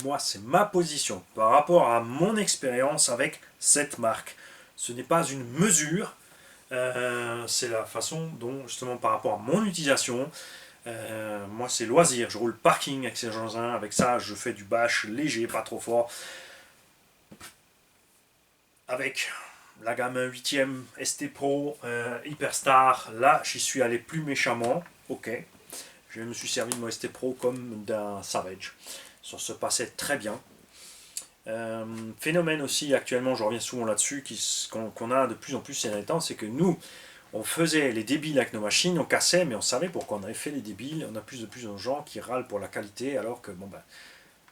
S1: Moi, c'est ma position par rapport à mon expérience avec cette marque. Ce n'est pas une mesure, c'est la façon dont, justement, par rapport à mon utilisation, moi, c'est loisir. Je roule parking avec ces engins, avec ça, je fais du bash léger, pas trop fort. Avec la gamme 8e ST Pro Hyperstar, là, j'y suis allé plus méchamment. Ok, je me suis servi de mon ST Pro comme d'un Savage. Ça se passait très bien. Phénomène aussi, actuellement, je reviens souvent là-dessus, qu'on a de plus en plus ces derniers temps, c'est que nous, on faisait les débiles avec nos machines, on cassait, mais on savait pourquoi on avait fait les débiles. On a plus de gens qui râlent pour la qualité, alors que, bon ben,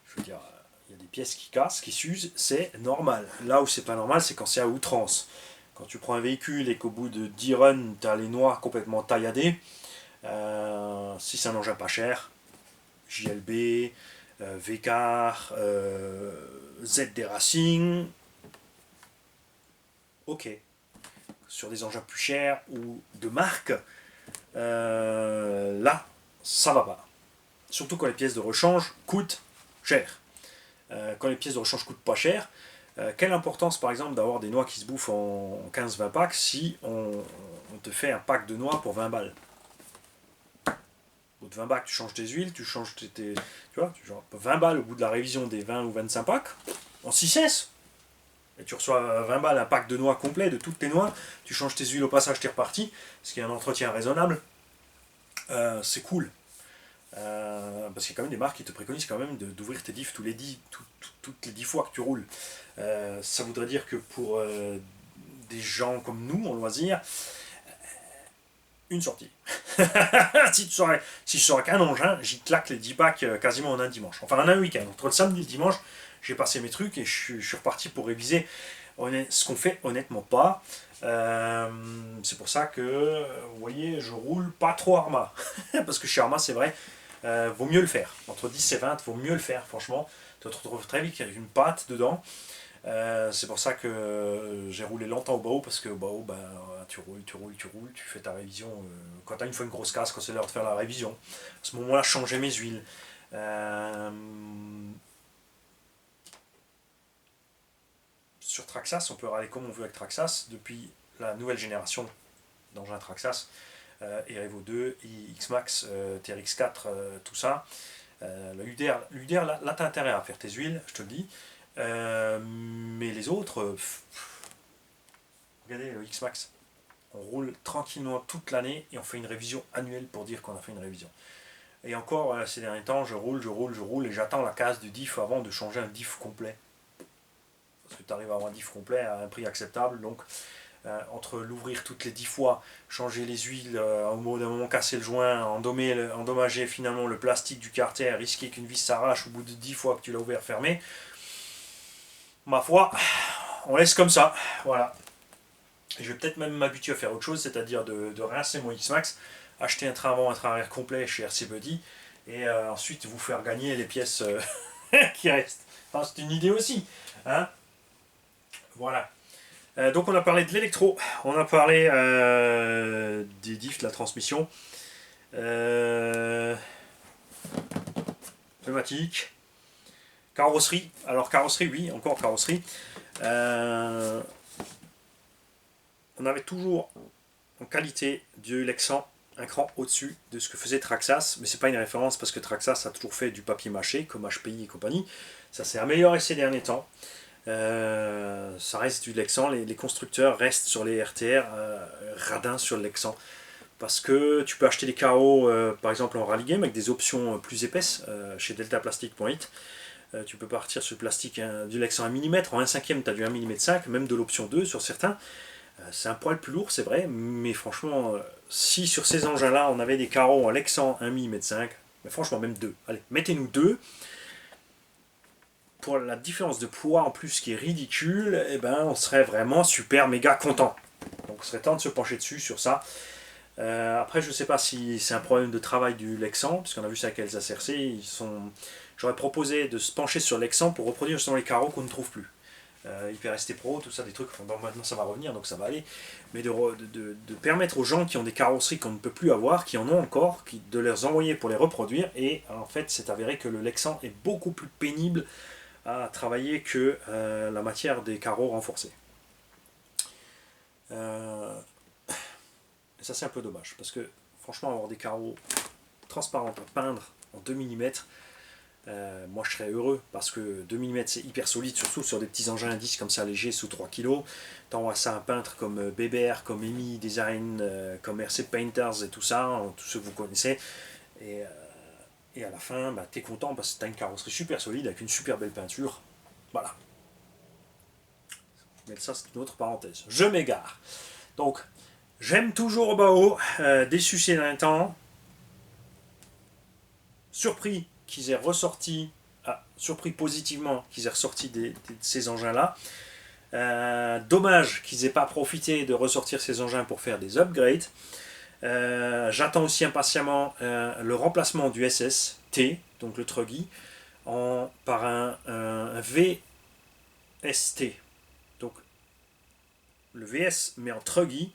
S1: je veux dire, il y a des pièces qui cassent, qui s'usent, c'est normal. Là où c'est pas normal, c'est quand c'est à outrance. Quand tu prends un véhicule et qu'au bout de 10 runs, tu as les noix complètement tailladées, si c'est un engin pas cher, JLB, Vcar, ZD Racing, ok. Sur des engins plus chers ou de marque, là, ça va pas. Surtout quand les pièces de rechange coûtent cher. Quand les pièces de rechange coûtent pas cher, quelle importance par exemple d'avoir des noix qui se bouffent en 15-20 packs si on te fait un pack de noix pour 20 balles. Au bout de 20 packs, tu changes tes huiles, tu changes tu vois, 20 balles au bout de la révision des 20 ou 25 packs, en 6S. Et tu reçois 20 balles un pack de noix complet, de toutes tes noix, tu changes tes huiles au passage, tu es reparti, ce qui est un entretien raisonnable, c'est cool. Parce qu'il y a quand même des marques qui te préconisent quand même d'ouvrir tes diffs toutes les 10 fois que tu roules. Ça voudrait dire que pour des gens comme nous, en loisir, une sortie. Si tu sors qu'un engin, j'y claque les 10 packs quasiment en un dimanche. Enfin en un week-end. Entre le samedi et le dimanche, j'ai passé mes trucs et je suis reparti pour réviser. Ce qu'on fait honnêtement pas. C'est pour ça que, vous voyez, je roule pas trop Arma. Parce que chez Arma, c'est vrai, vaut mieux le faire. Entre 10 et 20, vaut mieux le faire, franchement. Tu te retrouves très vite avec une patte dedans. C'est pour ça que j'ai roulé longtemps au BAO, parce que au BAO, ben, tu roules, tu fais ta révision. Quand tu as une fois une grosse casse, quand c'est l'heure de faire la révision, à ce moment-là, je changeais mes huiles. Sur Traxxas, on peut râler comme on veut avec Traxxas, depuis la nouvelle génération d'engins Traxxas, Erevo 2, X-Max, TRX4, tout ça. L'UDR, là, tu as intérêt à faire tes huiles, je te le dis. Mais les autres, regardez le X-Max, on roule tranquillement toute l'année et on fait une révision annuelle pour dire qu'on a fait une révision. Et encore, ces derniers temps, je roule et j'attends la case du diff avant de changer un diff complet. Parce que tu arrives à avoir un diff complet à un prix acceptable, donc entre l'ouvrir toutes les 10 fois, changer les huiles, au bout d'un moment casser le joint, endommager finalement le plastique du carter, risquer qu'une vis s'arrache au bout de 10 fois que tu l'as ouvert fermé, ma foi, on laisse comme ça, voilà. Et je vais peut-être même m'habituer à faire autre chose, c'est-à-dire de rincer mon X-Max, acheter un train avant, un train arrière complet chez RC Buddy, et ensuite vous faire gagner les pièces qui restent. Enfin, c'est une idée aussi, hein. Voilà. Donc on a parlé de l'électro, on a parlé des diffs, de la transmission, pneumatique, carrosserie. Alors carrosserie, oui, encore carrosserie. On avait toujours en qualité du Lexan un cran au-dessus de ce que faisait Traxxas, mais c'est pas une référence parce que Traxxas a toujours fait du papier mâché comme HPI et compagnie. Ça s'est amélioré ces derniers temps. Ça reste du Lexan, les constructeurs restent sur les RTR radins sur le Lexan parce que tu peux acheter des carreaux par exemple en rally game avec des options plus épaisses chez deltaplastic.it. Tu peux partir sur le plastique du Lexan 1 mm, en 1/5 tu as du 1 mm 5, même de l'option 2 sur certains. C'est un poil plus lourd, c'est vrai, mais franchement, si sur ces engins là on avait des carreaux en Lexan 1 mm 5, mais franchement même 2, allez, mettez-nous 2. Pour la différence de poids en plus qui est ridicule, eh ben, on serait vraiment super méga content. Donc il serait temps de se pencher dessus sur ça. Après je ne sais pas si c'est un problème de travail du Lexan, puisqu'on a vu ça avec Elsa CRC, j'aurais proposé de se pencher sur Lexan pour reproduire justement les carreaux qu'on ne trouve plus. Hyper ST Pro, tout ça, des trucs, bon, maintenant ça va revenir, donc ça va aller, mais de permettre aux gens qui ont des carrosseries qu'on ne peut plus avoir, qui en ont encore, de les envoyer pour les reproduire, et en fait c'est avéré que le Lexan est beaucoup plus pénible à travailler que la matière des carreaux renforcés. Et ça c'est un peu dommage, parce que franchement avoir des carreaux transparents à peindre en 2 mm, moi je serais heureux, parce que 2 mm c'est hyper solide, surtout sur des petits engins indices comme ça légers sous 3 kg. T'envoies ça à un peintre comme BBR, comme Emi Design, comme RC Painters et tout ça, tous ceux que vous connaissez, et à la fin bah, t'es content parce que t'as une carrosserie super solide avec une super belle peinture. Voilà. Mais ça c'est une autre parenthèse. Je m'égare. Donc j'aime toujours Obao, déçu ces derniers temps, surpris qu'ils aient ressorti, surpris positivement qu'ils aient ressorti de ces engins-là. Dommage qu'ils n'aient pas profité de ressortir ces engins pour faire des upgrades. J'attends aussi impatiemment le remplacement du SST, donc le Truggy, par un VST. Donc le VS mais en Truggy,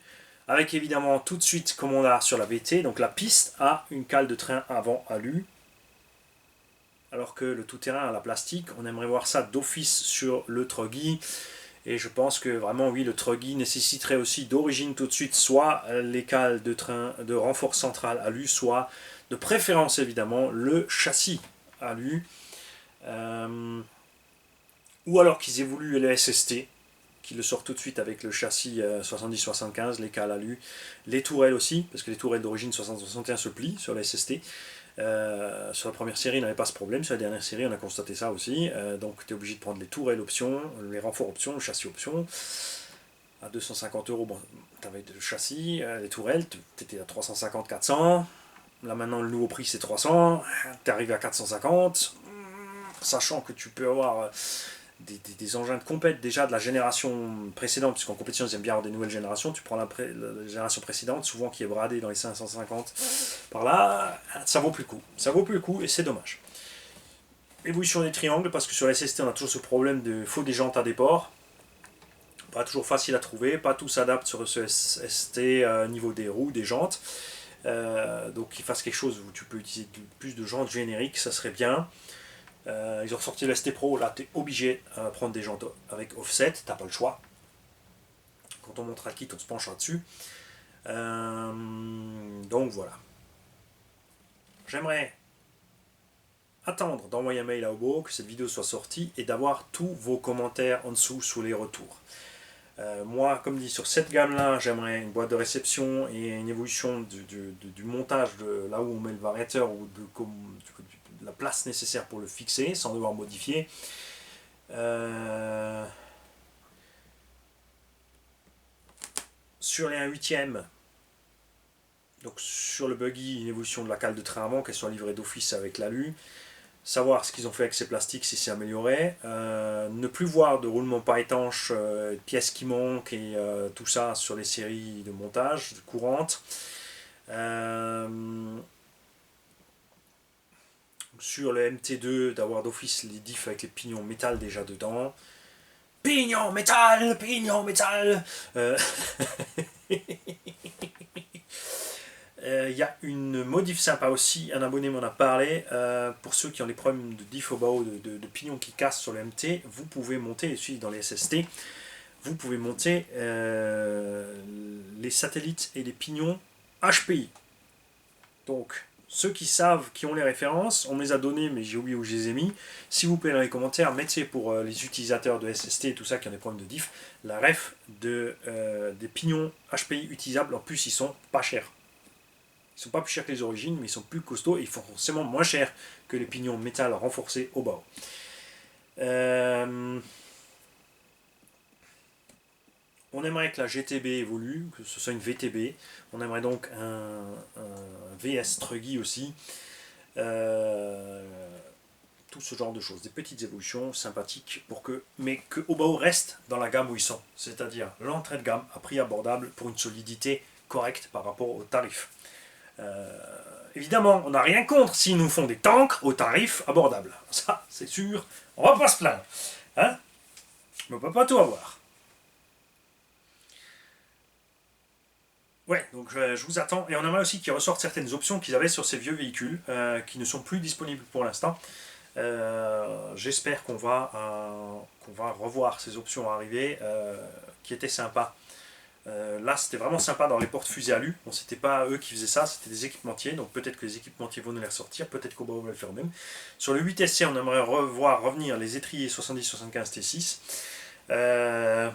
S1: avec évidemment tout de suite, comme on a sur la VT, donc la piste a une cale de train avant alu, alors que le tout-terrain a la plastique. On aimerait voir ça d'office sur le Truggy, et je pense que vraiment oui, le Truggy nécessiterait aussi d'origine tout de suite soit les cales de train de renfort central alu, soit de préférence évidemment le châssis alu, ou alors qu'ils aient voulu le SST, qui le sort tout de suite avec le châssis 70-75, les cales alu, les tourelles aussi, parce que les tourelles d'origine 60-61 se plient sur la SST. Sur la première série, il n'avait pas ce problème. Sur la dernière série, on a constaté ça aussi. Donc, tu es obligé de prendre les tourelles option, les renforts option, le châssis option. À 250 €, bon, tu avais le châssis, les tourelles, tu étais à 350-400. Là, maintenant, le nouveau prix, c'est 300. Tu es arrivé à 450. Sachant que tu peux avoir des engins de compète déjà de la génération précédente, puisqu'en compétition ils aiment bien avoir des nouvelles générations. Tu prends la génération précédente, souvent qui est bradée dans les 550 par là, ça vaut plus le coup. Ça vaut plus le coup et c'est dommage. Évolution des triangles, parce que sur la SST on a toujours ce problème de faut des jantes à déport. Pas toujours facile à trouver, pas tout s'adapte sur ce SST niveau des roues, des jantes. Donc qu'ils fassent quelque chose où tu peux utiliser plus de jantes génériques, ça serait bien. Ils ont sorti le ST Pro, là tu es obligé à prendre des jantes avec offset, t'as pas le choix. Quand on montre à kit, on se penchera dessus. Donc voilà. J'aimerais attendre d'envoyer un mail à Obo, que cette vidéo soit sortie, et d'avoir tous vos commentaires en dessous sous les retours. Moi, comme dit, sur cette gamme-là, j'aimerais une boîte de réception et une évolution du montage de là où on met le variateur, ou de la place nécessaire pour le fixer sans devoir modifier. Sur les 1/8, donc sur le buggy, une évolution de la cale de train avant, qu'elle soit livrée d'office avec l'alu. Savoir ce qu'ils ont fait avec ces plastiques, si c'est amélioré. Ne plus voir de roulement pas étanche, pièces qui manquent et tout ça sur les séries de montage courantes. Sur le MT2, d'avoir d'office les diffs avec les pignons métal déjà dedans. Pignon métal, pignon métal. Y a une modif sympa aussi, un abonné m'en a parlé. Pour ceux qui ont des problèmes de diff au bas de pignons qui cassent sur le MT, vous pouvez monter, et celui dans les SST, vous pouvez monter les satellites et les pignons HPI. Donc ceux qui savent, qui ont les références, on me les a donnés, mais j'ai oublié où je les ai mis. S'il vous plaît, dans les commentaires, mettez pour les utilisateurs de SST et tout ça qui ont des problèmes de diff, la ref des pignons HPI utilisables. En plus, ils sont pas chers. Ils sont pas plus chers que les origines, mais ils sont plus costauds et ils font forcément moins cher que les pignons métal renforcés au bas. On aimerait que la GTB évolue, que ce soit une VTB. On aimerait donc un VS Truggy aussi. Tout ce genre de choses, des petites évolutions sympathiques, mais que Obao reste dans la gamme où ils sont. C'est-à-dire l'entrée de gamme à prix abordable pour une solidité correcte par rapport aux tarifs. Évidemment, on n'a rien contre s'ils nous font des tanks au tarif abordable. Ça, c'est sûr, on va pas se plaindre. Hein? Mais on peut pas tout avoir. Ouais, donc je vous attends. Et on aimerait aussi qu'ils ressortent certaines options qu'ils avaient sur ces vieux véhicules, qui ne sont plus disponibles pour l'instant. J'espère qu'on va revoir ces options arriver, qui étaient sympas. Là, c'était vraiment sympa dans les porte-fusées alu. Bon, c'était pas eux qui faisaient ça, c'était des équipementiers. Donc peut-être que les équipementiers vont nous les ressortir, peut-être qu'Obaou va le faire eux-mêmes. Sur le 8SC, on aimerait revenir les étriers 70-75 T6.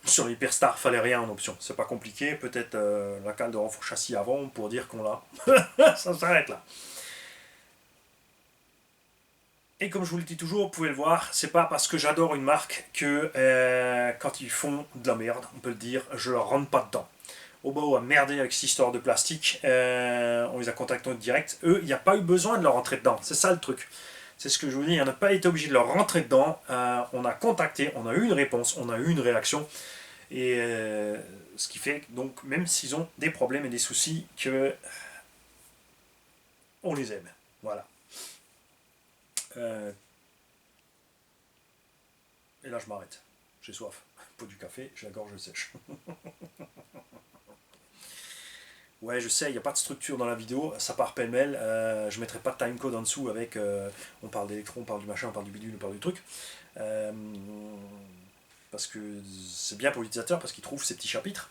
S1: Sur l'Hyperstar, fallait rien en option. C'est pas compliqué. Peut-être la cale de renfort châssis avant pour dire qu'on l'a. Ça s'arrête là. Et comme je vous le dis toujours, vous pouvez le voir, c'est pas parce que j'adore une marque que quand ils font de la merde, on peut le dire, je leur rentre pas dedans. Obaou a merdé avec cette histoire de plastique, on les a contactés en direct. Eux, il n'y a pas eu besoin de leur rentrer dedans, c'est ça le truc. C'est ce que je vous dis, on n'a pas été obligé de leur rentrer dedans. On a contacté, on a eu une réponse, on a eu une réaction. Et ce qui fait donc, même s'ils ont des problèmes et des soucis, que on les aime. Voilà. Et là, je m'arrête. J'ai soif. Pour du café, j'ai la gorge sèche. Ouais, je sais, il n'y a pas de structure dans la vidéo, ça part pêle-mêle. Je mettrai pas de timecode en dessous avec on parle d'électron, on parle du machin, on parle du bidule, on parle du truc. Parce que c'est bien pour l'utilisateur, parce qu'il trouve ces petits chapitres.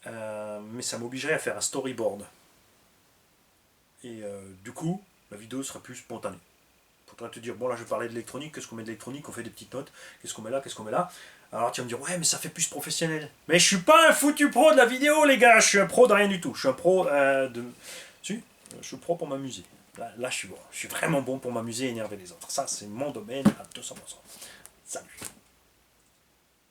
S1: Mais ça m'obligerait à faire un storyboard. Et du coup, la vidéo sera plus spontanée. Faudra te dire, bon là je vais parler de l'électronique, qu'est-ce qu'on met de l'électronique, on fait des petites notes, qu'est-ce qu'on met là, qu'est-ce qu'on met là. Alors tu vas me dire, ouais mais ça fait plus professionnel. Mais je suis pas un foutu pro de la vidéo les gars, je suis un pro de rien du tout. Je suis un pro de... Si, je suis pro pour m'amuser. Là je suis bon, je suis vraiment bon pour m'amuser et énerver les autres. Ça c'est mon domaine à 200%. Salut.